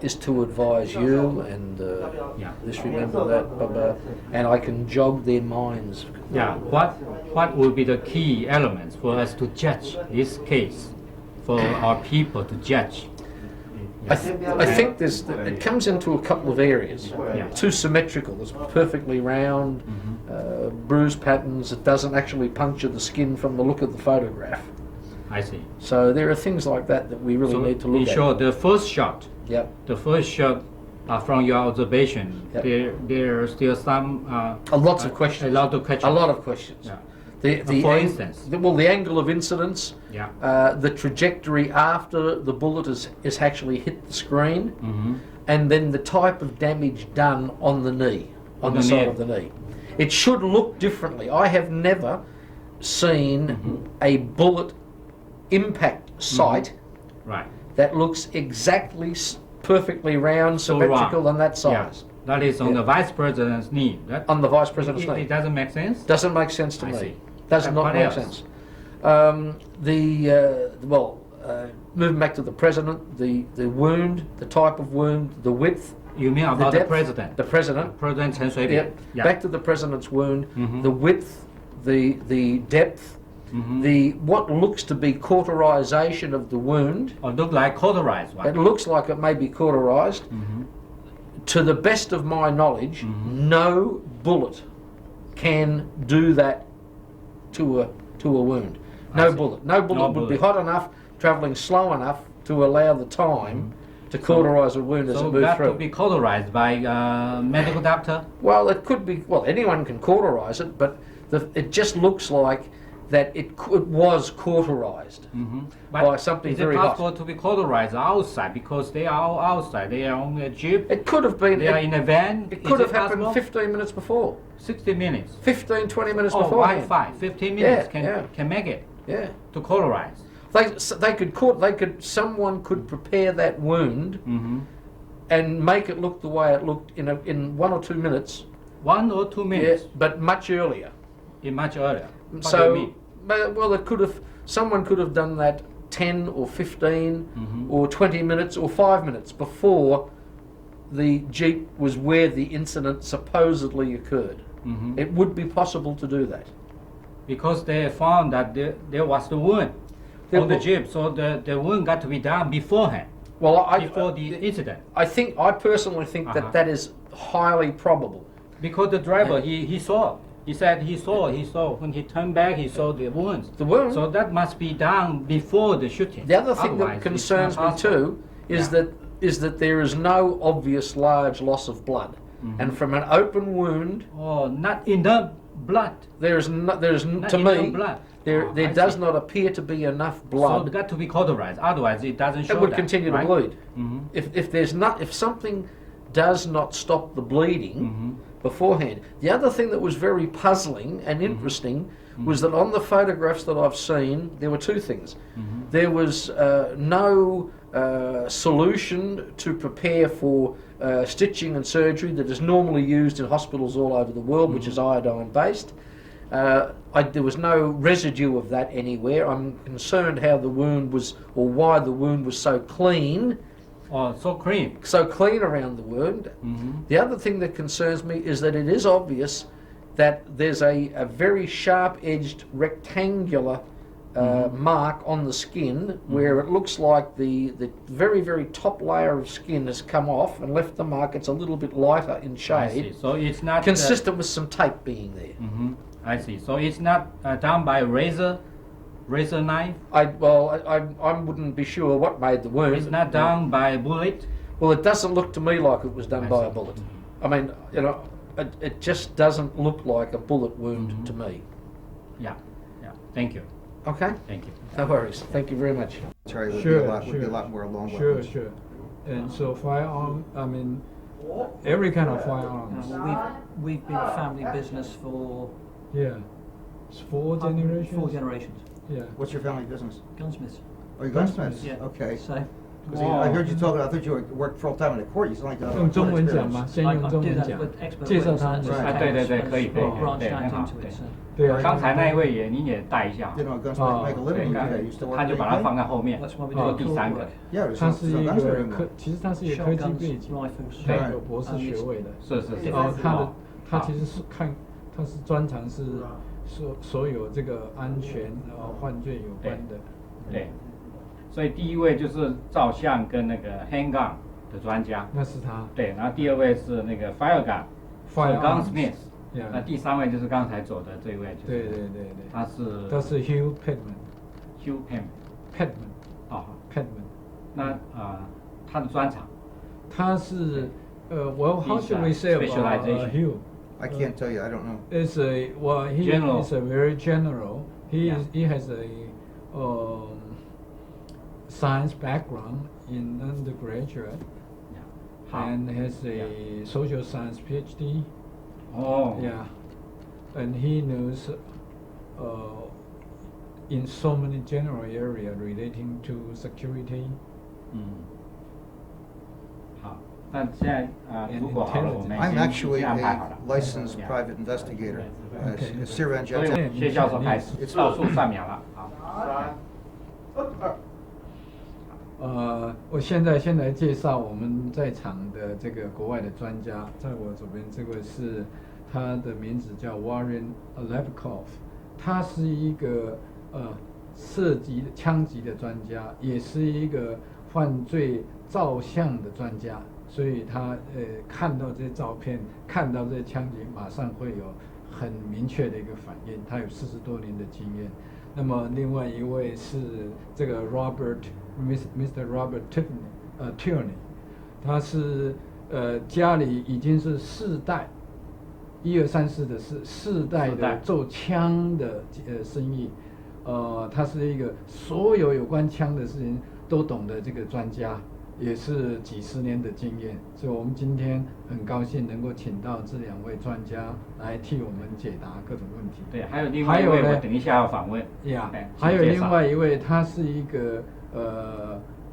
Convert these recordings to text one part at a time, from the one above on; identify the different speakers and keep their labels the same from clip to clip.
Speaker 1: is to advise you and just remember that, and I can jog their minds.
Speaker 2: Yeah. What will be the key elements for us to judge this case, for our people to judge?
Speaker 1: I think it comes into a couple of areas. Too symmetrical. It's perfectly round, bruise patterns. It doesn't actually puncture the skin from the look of the photograph.
Speaker 2: I see.
Speaker 1: So there are things like that we really need to look at.
Speaker 2: Sure, the first shot.
Speaker 1: Yep.
Speaker 2: The first shot, from your observation, there are still some.
Speaker 1: Lots of questions.
Speaker 2: A lot of questions.
Speaker 1: A lot of questions.
Speaker 2: Yeah.
Speaker 1: For instance, the angle of incidence, the trajectory after the bullet is actually hit the screen, and then the type of damage done on the knee, on the side of the knee. It should look differently. I have never seen a bullet impact site that looks exactly perfectly round, symmetrical, and that size.
Speaker 2: That is on the Vice President's knee.
Speaker 1: On the Vice President's knee.
Speaker 2: It doesn't make sense?
Speaker 1: Doesn't make sense to me.
Speaker 2: See.
Speaker 1: Does not make sense. Moving back to the President, the wound, the type of wound, the width.
Speaker 2: You mean about the President?
Speaker 1: The President.
Speaker 2: President Chen Shui-bian.
Speaker 1: Back to the President's wound, the width, the depth, what looks to be cauterization of the wound.
Speaker 2: Or look like cauterized one.
Speaker 1: It looks like it may be cauterized. To the best of my knowledge, no bullet can do that to a wound. No bullet would be hot enough, travelling slow enough to allow the time to cauterize a wound as it moves through. So that could
Speaker 2: be cauterized by a medical doctor?
Speaker 1: Well, it could be. Well, anyone can cauterize it, but it just looks like that it was cauterized by something very hot.
Speaker 2: Is it possible to be cauterized outside because they are all outside? They are on a jeep.
Speaker 1: It could have been.
Speaker 2: They are in a van.
Speaker 1: It could have happened 15 minutes before.
Speaker 2: 60 minutes.
Speaker 1: 15, 20 minutes before.
Speaker 2: Oh, fine. 15 minutes can make it.
Speaker 1: Yeah.
Speaker 2: To cauterize.
Speaker 1: Someone could prepare that wound and make it look the way it looked in 1 or 2 minutes.
Speaker 2: 1 or 2 minutes.
Speaker 1: Yeah, but much earlier.
Speaker 2: Much earlier. What
Speaker 1: so,
Speaker 2: do you mean?
Speaker 1: Well, someone could have done that 10 or 15 or 20 minutes or 5 minutes before the Jeep was where the incident supposedly occurred. It would be possible to do that.
Speaker 2: Because they found that there was the wound on the Jeep, so the wound got to be done beforehand.
Speaker 1: Well,
Speaker 2: before the incident.
Speaker 1: I personally think that is highly probable.
Speaker 2: Because the driver, he saw. He said he saw when he turned back, he saw the wounds.
Speaker 1: The wound.
Speaker 2: So that must be done before the shooting.
Speaker 1: The other thing that concerns me too is that there is no obvious large loss of blood, and from an open wound.
Speaker 2: Oh, not enough blood.
Speaker 1: There does not appear to be enough blood.
Speaker 2: So it got to be cauterized. Otherwise, it doesn't show.
Speaker 1: It would continue to bleed. If something does not stop the bleeding beforehand. The other thing that was very puzzling and interesting was that on the photographs that I've seen, there were two things. There was no solution to prepare for stitching and surgery that is normally used in hospitals all over the world, which is iodine based. There was no residue of that anywhere. I'm concerned how the wound was, or why the wound was so clean.
Speaker 2: Oh, so clean.
Speaker 1: So clean around the wound. The other thing that concerns me is that it is obvious that there's a very sharp-edged rectangular mark on the skin where it looks like the very, very top layer of skin has come off and left the mark. It's a little bit lighter in shade.
Speaker 2: I see. So it's not
Speaker 1: consistent with some tape being there.
Speaker 2: I see. So it's not done by razor knife?
Speaker 1: I wouldn't be sure what made the wound.
Speaker 2: It's not done by a bullet?
Speaker 1: Well, it doesn't look to me like it was done by a bullet. I mean, it just doesn't look like a bullet wound to me.
Speaker 2: Yeah. Thank you.
Speaker 1: Okay.
Speaker 2: Thank you.
Speaker 1: No worries. Thank you very much.
Speaker 3: Would be a lot more long weapons.
Speaker 4: Sure. And so firearm, I mean, every kind of firearms.
Speaker 5: We've been a family business for...
Speaker 4: Yeah. It's 4 generations?
Speaker 5: 4 generations.
Speaker 4: Yeah.
Speaker 3: What's your family business?
Speaker 5: Gunsmiths.
Speaker 3: Oh, you're gunsmiths?
Speaker 5: Yeah.
Speaker 3: Okay.
Speaker 5: So
Speaker 3: I heard you talking. I thought you worked full time in the court. You sound like
Speaker 4: 用中文讲吗？先
Speaker 5: I
Speaker 4: 用中
Speaker 5: do
Speaker 4: 文
Speaker 5: that
Speaker 4: 讲
Speaker 5: with expert，
Speaker 4: 介绍他
Speaker 5: witnesses
Speaker 4: 们。
Speaker 5: as
Speaker 2: 对对对
Speaker 5: as
Speaker 2: 可以
Speaker 5: branched
Speaker 2: 对
Speaker 5: out
Speaker 2: 很好
Speaker 5: into
Speaker 2: 对
Speaker 5: it.
Speaker 4: 对啊，
Speaker 2: 刚才那一位也您也带一下，
Speaker 3: You know, gunsmith make a living.
Speaker 2: 对，
Speaker 3: with that. You still work
Speaker 2: 他就把它
Speaker 3: in
Speaker 2: 放在后面
Speaker 5: That's why we
Speaker 2: 做
Speaker 5: do
Speaker 2: 第
Speaker 5: court
Speaker 2: 三个
Speaker 5: work.。Yeah,
Speaker 3: there's
Speaker 4: 他
Speaker 3: some
Speaker 4: 是一
Speaker 3: gunsmith
Speaker 4: 个
Speaker 3: in
Speaker 4: 科
Speaker 3: there.，
Speaker 4: 其实他是一个科技
Speaker 5: Shotguns,
Speaker 4: 背景，
Speaker 5: rifles.
Speaker 4: 他有博士学位的。
Speaker 2: 是是是。
Speaker 4: 然后他
Speaker 2: 好
Speaker 4: 其实是他是专长是所有这个安全犯罪有关的。
Speaker 2: 对，所以第一位就是照相跟那个 handgun 的专家，
Speaker 4: 那是他。
Speaker 2: 对，然后第二位是那个 fire gun， gunsmith， 那第三位就是刚才走的这位，就是
Speaker 4: 对对对对，
Speaker 2: 他是
Speaker 4: Hugh Pettman。
Speaker 2: Hugh
Speaker 4: Pettman。
Speaker 2: 哦
Speaker 4: Pettman。
Speaker 2: 那他的专长，
Speaker 4: 他是well, how should we say about
Speaker 2: Specialization.
Speaker 4: Hugh?
Speaker 3: I can't tell you. I don't know.
Speaker 4: It's a well, he
Speaker 2: General.
Speaker 4: is a very general. He
Speaker 2: Yeah.
Speaker 4: he has a science background in undergraduate
Speaker 2: 好，
Speaker 4: and has a social science PhD.
Speaker 2: 哦，
Speaker 4: Yeah, and he knows in so many general area relating to security.
Speaker 2: 好，那现在如果好了，我们
Speaker 3: I'm
Speaker 2: 先
Speaker 3: actually
Speaker 2: 安排好
Speaker 3: a
Speaker 2: 了。
Speaker 3: licensed private investigator.
Speaker 4: Okay.
Speaker 3: Siran
Speaker 2: 所以
Speaker 3: Judge.
Speaker 2: 谢教授开始倒数3秒了，好。
Speaker 4: 我现在先来介绍我们在场的这个国外的专家，在我左边这位是他的名字叫 Warren Levicoff， 他是一个枪击的专家，也是一个犯罪照相的专家，所以他看到这些照片，看到这些枪击，马上会有很明确的一个反应。他有40多年的经验。那么另外一位是这个 Mr. Robert Tilney， 他是家里已经是4代，1、2、3、4的4代的做枪的生意，他是一个所有有关枪的事情都懂的这个专家，也是几十年的经验，所以我们今天很高兴能够请到这2位专家来替我们解答各种问题。
Speaker 2: 对，还有另外一位，我等一下要访问。
Speaker 4: 呀，还有另外一位，他是一个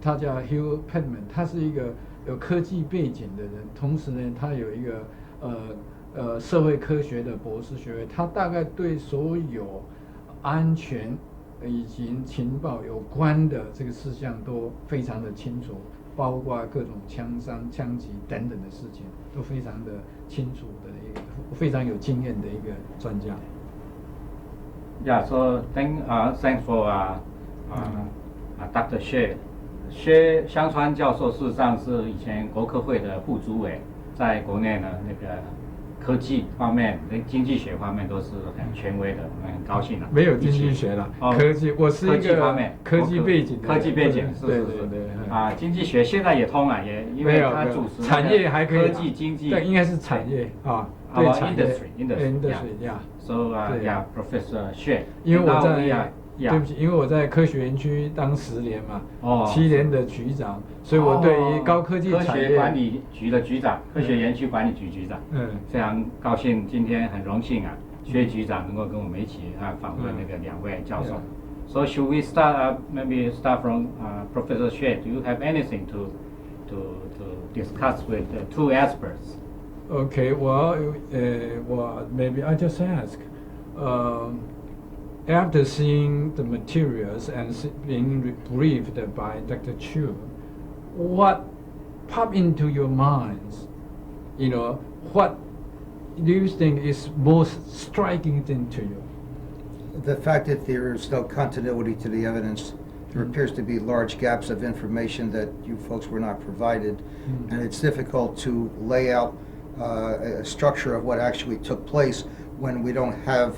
Speaker 4: 他叫 Hugh Pettman， 他是一个有科技背景的人，同时呢，他有一个社会科学的博士学位，他大概对所有安全以及情报有关的这个事项都非常的清楚，包括各种枪伤、枪击等等的事情，都非常的清楚的一个非常有经验的一个专家。
Speaker 2: Yeah, so thanks for Dr. Xie. Xie 香川教授事实上是以前国科会的副主委，在国内呢那个科技方面、经济学方面都是很权威的，我们很高兴了。
Speaker 4: 没有经济学了，科技，我是一个科技背景的，
Speaker 2: 科技背景是
Speaker 4: 对对对。
Speaker 2: 经济学现在也通了，也因为他主持
Speaker 4: 产业还可以，
Speaker 2: 科技经济，
Speaker 4: 对，应该是产业啊，
Speaker 2: 对产业
Speaker 4: industry，
Speaker 2: So Professor Xie，
Speaker 4: 因为我在。对不起，因为我在科学园区当10年嘛，7年的局长，所以我对于高科技产业
Speaker 2: 科学管理局的局长，科学园区管理局局长，非常高兴，今天很荣幸薛局长能够跟我们一起访问那个2位教授。So should we start maybe start from Professor Xie? Do you have anything to discuss with the 2 experts?
Speaker 4: Okay, well, maybe I just ask. After seeing the materials and being briefed by Dr. Chu, what popped into your minds? You know, what do you think is most striking thing to you?
Speaker 3: The fact that there is no continuity to the evidence. There appears to be large gaps of information that you folks were not provided, and it's difficult to lay out a structure of what actually took place when we don't have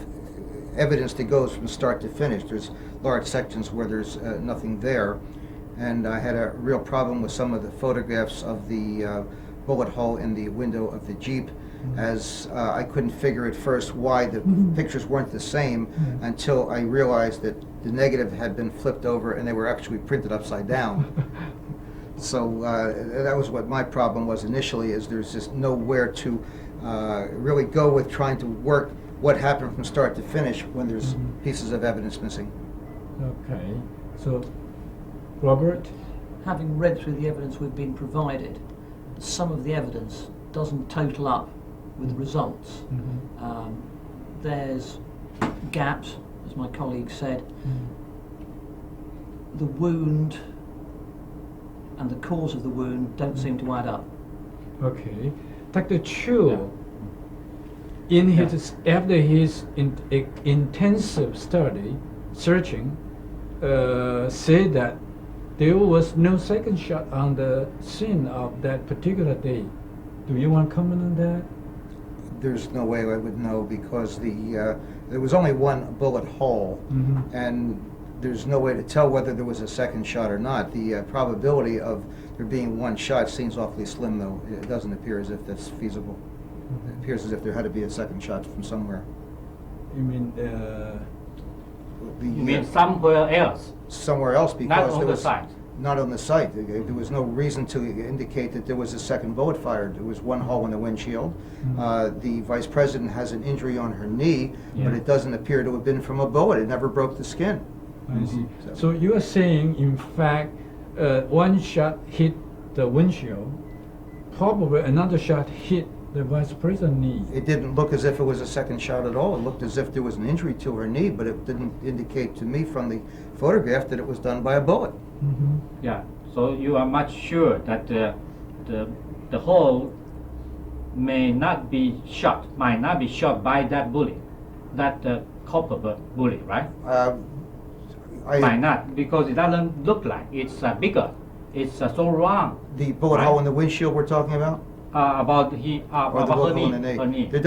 Speaker 3: evidence that goes from start to finish. There's large sections where there's nothing there, and I had a real problem with some of the photographs of the bullet hole in the window of the Jeep, as I couldn't figure at first why the pictures weren't the same until I realized that the negative had been flipped over and they were actually printed upside down. So that was what my problem was initially, is there's just nowhere to really go with trying to work what happened from start to finish when there's pieces of evidence missing.
Speaker 4: Okay, so Robert?
Speaker 5: having read through the evidence we've been provided, some of the evidence doesn't total up with the results. There's gaps, as my colleague said. The wound and the cause of the wound don't seem to add up.
Speaker 4: Okay. Dr. Chu, in his, after his intensive study, searching, said that there was no second shot on the scene of that particular day. Do you want to comment on that?
Speaker 3: There's no way I would know because there was only one bullet hole, and there's no way to tell whether there was a second shot or not. The probability of there being one shot seems awfully slim, though. It doesn't appear as if that's feasible. It appears as if there had to be a second shot from somewhere.
Speaker 4: You mean
Speaker 2: You mean somewhere else?
Speaker 3: Somewhere else, because
Speaker 2: Not on
Speaker 3: there
Speaker 2: the
Speaker 3: was
Speaker 2: site.
Speaker 3: not on the site. There was no reason to indicate that there was a second bullet fired. There was one hole in the windshield. The vice president has an injury on her knee, but it doesn't appear to have been from a bullet. It never broke the skin.
Speaker 4: I see. So you are saying, in fact, one shot hit the windshield, probably another shot hit the vice president's knee.
Speaker 3: It didn't look as if it was a second shot at all. It looked as if there was an injury to her knee, but it didn't indicate to me from the photograph that it was done by a bullet.
Speaker 2: Yeah. So you are much sure that the hole might not be shot by that bullet, that copper bullet, right? Might not, because it doesn't look like it's bigger. It's so round.
Speaker 3: The bullet hole in the windshield we're talking about?
Speaker 2: About
Speaker 3: Or the
Speaker 2: her
Speaker 3: bullet hole in the
Speaker 2: her knee.
Speaker 3: It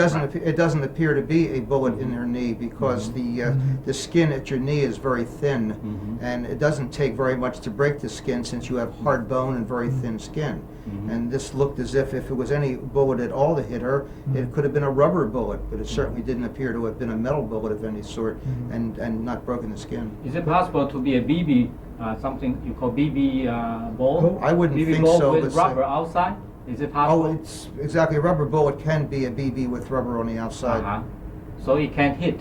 Speaker 3: doesn't appear to be a bullet in her knee because the skin at your knee is very thin, and it doesn't take very much to break the skin since you have hard bone and very thin skin. And this looked as if it was any bullet at all that hit her, it could have been a rubber bullet, but it certainly didn't appear to have been a metal bullet of any sort, and not broken the skin.
Speaker 2: Is it possible to be a BB, something you call BB ball?
Speaker 3: I wouldn't
Speaker 2: BB
Speaker 3: think
Speaker 2: ball
Speaker 3: so,
Speaker 2: with
Speaker 3: but
Speaker 2: rubber outside? Is it possible?
Speaker 3: Oh, it's exactly. A rubber bullet can be a BB with rubber on the outside.
Speaker 2: So it can hit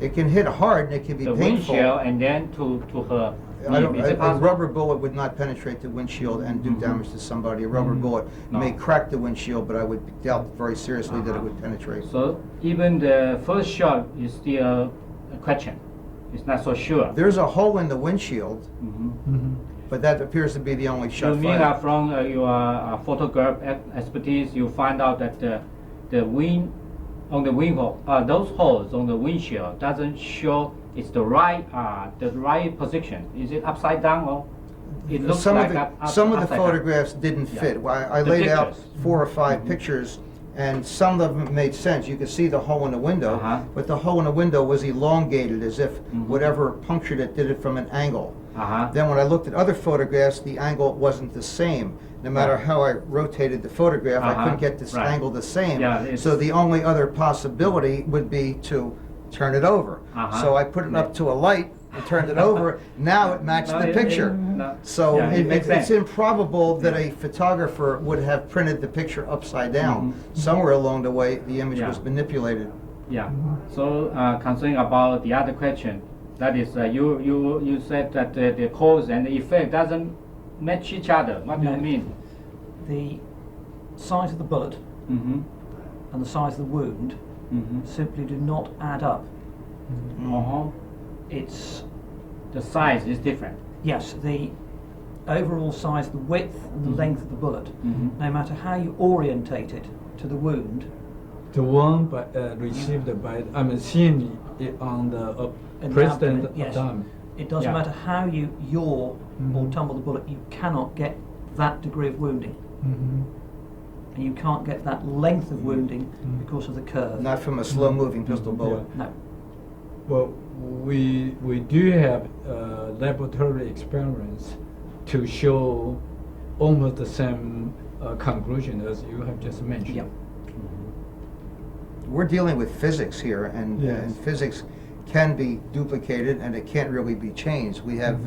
Speaker 3: It can hit hard and it can be
Speaker 2: the
Speaker 3: painful.
Speaker 2: windshield and then to her knee. Is it
Speaker 3: A
Speaker 2: possible?
Speaker 3: rubber bullet would not penetrate the windshield and do damage to somebody. A rubber bullet may crack the windshield, but I would doubt very seriously that it would penetrate.
Speaker 2: So even the first shot is still a question. It's not so sure.
Speaker 3: There's a hole in the windshield, but that appears to be the only
Speaker 2: You
Speaker 3: shot
Speaker 2: mean
Speaker 3: fired.
Speaker 2: from your photograph expertise, you find out that the wind on the windshield, those holes on the windshield doesn't show it's the right position. Is it upside down or it looks
Speaker 3: Some
Speaker 2: like
Speaker 3: of the,
Speaker 2: upside
Speaker 3: some of the
Speaker 2: down?
Speaker 3: photographs didn't fit. Well, I
Speaker 2: The
Speaker 3: laid out
Speaker 2: pictures.
Speaker 3: 4 or 5 pictures, and some of them made sense. You could see the hole in the window, but the hole in the window was elongated, as if whatever punctured it did it from an angle. Then when I looked at other photographs, the angle wasn't the same. No matter how I rotated the photograph, I couldn't get this angle the same. So the only other possibility would be to turn it over. So I put it up to a light and turned it over. Now it matched the picture. So it's improbable that a photographer would have printed the picture upside down. Somewhere along the way, the image was manipulated.
Speaker 2: Yeah. So concerning about the other question, that is, you said that the cause and the effect doesn't match each other. What do you mean?
Speaker 5: The size of the bullet and the size of the wound simply do not add up. It's
Speaker 2: The size is different.
Speaker 5: yes, the overall size, the width and the length of the bullet, no matter how you orientate it to the wound,
Speaker 4: The one received by, seeing it on the
Speaker 5: in the
Speaker 4: president
Speaker 5: abdomen, yes.
Speaker 4: abdomen.
Speaker 5: It doesn't matter how you yaw or tumble the bullet, you cannot get that degree of wounding. And you can't get that length of wounding because of the curve.
Speaker 3: Not from a slow-moving pistol bullet.
Speaker 5: No.
Speaker 4: Well, we do have laboratory experiments to show almost the same conclusion as you have just mentioned.
Speaker 5: Yep.
Speaker 3: We're dealing with physics here, and,
Speaker 4: Yes.
Speaker 3: and physics can be duplicated and it can't really be changed. We have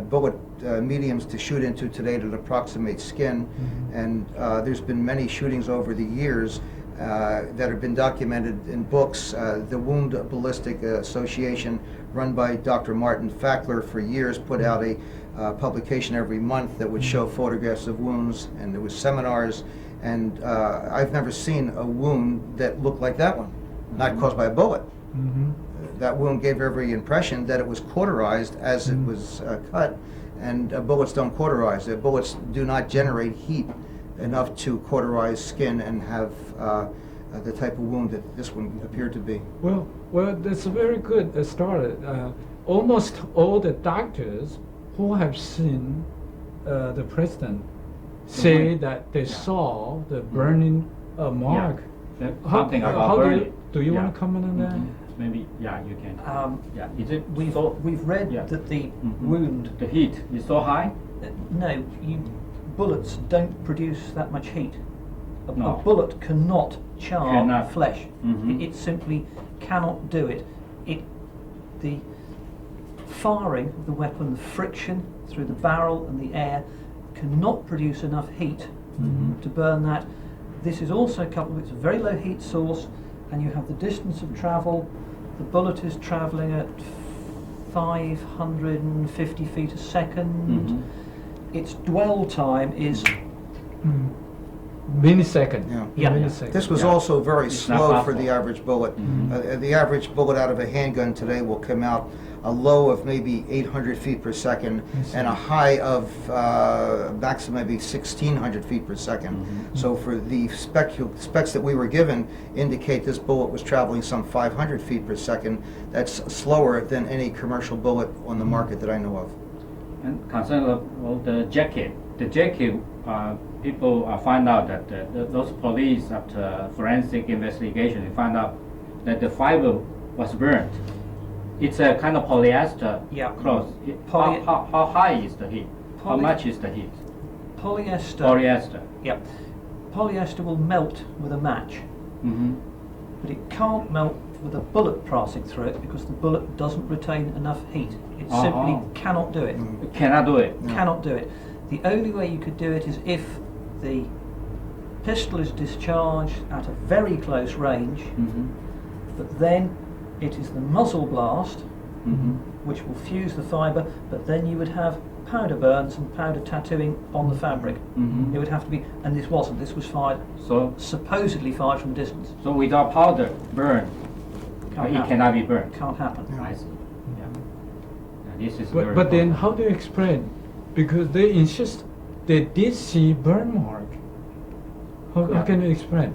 Speaker 3: bullet mediums to shoot into today that approximate skin, and there's been many shootings over the years that have been documented in books. The Wound Ballistic Association, run by Dr. Martin Fackler, for years put out publication every month that would show photographs of wounds, and there was seminars, and I've never seen a wound that looked like that one, not caused by a bullet. That wound gave every impression that it was cauterized as it was cut, and bullets don't cauterize. Bullets do not generate heat enough to cauterize skin and have the type of wound that this one appeared to be.
Speaker 4: Well, that's a very good start. Almost all the doctors who have seen the president say that they saw the burning mark.
Speaker 2: Something about
Speaker 4: How
Speaker 2: burning.
Speaker 4: do you want to comment on that?
Speaker 2: Maybe, yeah, you can. Is it
Speaker 5: We've read that the wound.
Speaker 2: The heat is so high?
Speaker 5: No, bullets don't produce that much heat. A bullet cannot char flesh. It simply cannot do it. The firing of the weapon, the friction through the barrel and the air, cannot produce enough heat to burn that. This is also coupled with a very low heat source, and you have the distance of travel. The bullet is travelling at 550 feet a second. Its dwell time is
Speaker 4: millisecond.
Speaker 5: Millisecond.
Speaker 3: This was also very slow for the average bullet. The average bullet out of a handgun today will come out a low of maybe 800 feet per second and a high of maximum maybe 1,600 feet per second. So for the specs that we were given indicate this bullet was traveling some 500 feet per second. That's slower than any commercial bullet on the market that I know of.
Speaker 2: And concerning the jacket, people find out that those police, after forensic investigation, they find out that the fiber was burnt. It's a kind of polyester cloth. How high is the heat? How much is the heat?
Speaker 5: Polyester. Yep. Polyester will melt with a match, but it can't melt with a bullet passing through it because the bullet doesn't retain enough heat. It simply cannot do it.
Speaker 2: It cannot do it.
Speaker 5: Cannot do it. The only way you could do it is if the pistol is discharged at a very close range, but then it is the muzzle blast which will fuse the fibre, but then you would have powder burns and powder tattooing on the fabric. It would have to be, and this wasn't. This was fired, supposedly fired from distance.
Speaker 2: So without powder burn, it cannot be burned.
Speaker 5: Can't happen.
Speaker 2: I see. This is
Speaker 4: but then how do you explain? Because they insist they did see burn mark. How can you explain?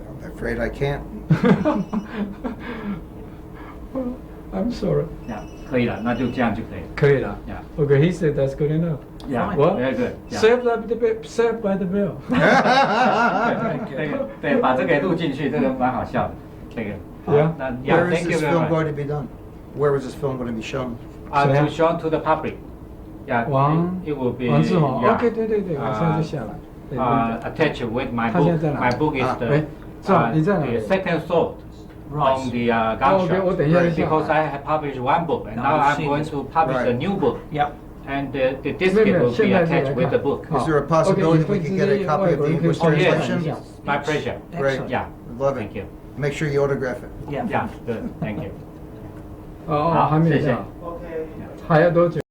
Speaker 3: I'm afraid I can't.
Speaker 4: I'm sorry.
Speaker 2: 可以了，那就这样就可以了。
Speaker 4: 可以了。Okay, he said that's good enough. What?
Speaker 2: Very good.
Speaker 4: Saved by the bell.
Speaker 2: 对，把这个录进去，这个蛮好笑的。这个。那
Speaker 3: Where is
Speaker 2: thank you
Speaker 3: this
Speaker 2: very
Speaker 3: film
Speaker 2: much.
Speaker 3: going to be done? Where was this film going to be shown?
Speaker 2: To show to the public. It will be.
Speaker 4: 王志宏 ，OK， 对，我现在就下来。
Speaker 2: Attached with my book. My book is the second thought on the gunshot. Because I have published one book, and now I'm going to publish a new book. And the disc will be attached with the book.
Speaker 3: Is there a possibility we can get a copy of the English translation?
Speaker 2: Yes, my pleasure.
Speaker 3: Great. Love it.
Speaker 2: Thank you.
Speaker 3: Make sure you autograph it.
Speaker 2: Yeah, good. Thank you.
Speaker 4: 还没有这样。还要多久？